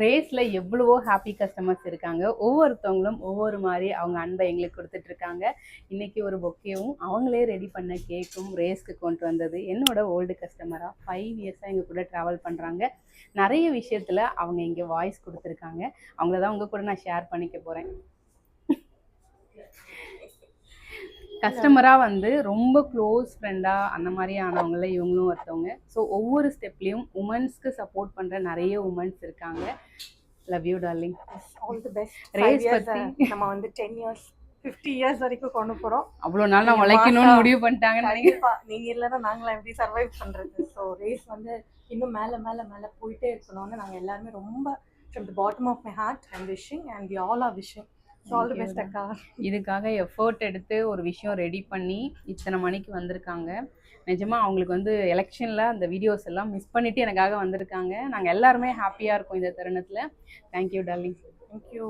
ரேஸ்ல எவ்வளவோ happy customers இருக்காங்க. ஒவ்வொருத்தவங்களும் ஒவ்வொரு மாதிரி அவங்க அன்பை எங்களுக்கு கொடுத்துட்டு இருக்காங்க. இன்னைக்கு ஒரு பொக்கேவும் அவங்களே ரெடி பண்ண கேக்கும் ரேஸ்க்கு கொண்டு வந்தது என்னோட ஓல்டு கஸ்டமரா 5 இயர்ஸாக எங்கள் கூட ட்ராவல் பண்ணுறாங்க. நிறைய விஷயத்தில் அவங்க இங்கே வாய்ஸ் கொடுத்துருக்காங்க. அவங்கள தான் உங்கள் கூட நான் ஷேர் பண்ணிக்க போகிறேன். கஸ்டமராக வந்து ரொம்ப க்ளோஸ் ஃப்ரெண்டாக அந்த மாதிரி ஆனவங்கள இவங்களும் ஒருத்தவங்க. ஸோ ஒவ்வொரு ஸ்டெப்லேயும் உமன்ஸ்க்கு சப்போர்ட் பண்ணுற நிறைய உமன்ஸ் இருக்காங்க. Love you darling. All the best. Race பற்றி நம்ம வந்து 10 இயர்ஸ் 50 இயர்ஸ் வரைக்கும் கொண்டு போகிறோம். அவ்வளோ நாள் நான் உழைக்கணும்னு முடிவு பண்ணிட்டாங்கன்னு நினைக்கிறேன். நீங்கள் இல்லைன்னா நாங்களாம் எப்படி சர்வைவ் பண்ணுறது? ஸோ ரேஸ் வந்து இன்னும் மேலே மேலே மேலே போயிட்டே இருக்கணும்னு நாங்கள் எல்லாருமே ரொம்ப from the bottom of my heart I'm wishing and we all are wishing. All the best அக்கா. இதுக்காக எஃபர்ட் எடுத்து ஒரு விஷயம் ரெடி பண்ணி இத்தனை மணிக்கு வந்திருக்காங்க. நிஜமாக அவங்களுக்கு வந்து எலெக்ஷனில் அந்த வீடியோஸ் எல்லாம் மிஸ் பண்ணிவிட்டு எனக்காக வந்திருக்காங்க. நாங்கள் எல்லாருமே ஹாப்பியாக இருக்கோம் இந்த தருணத்தில். Thank you darling. தேங்க்யூ.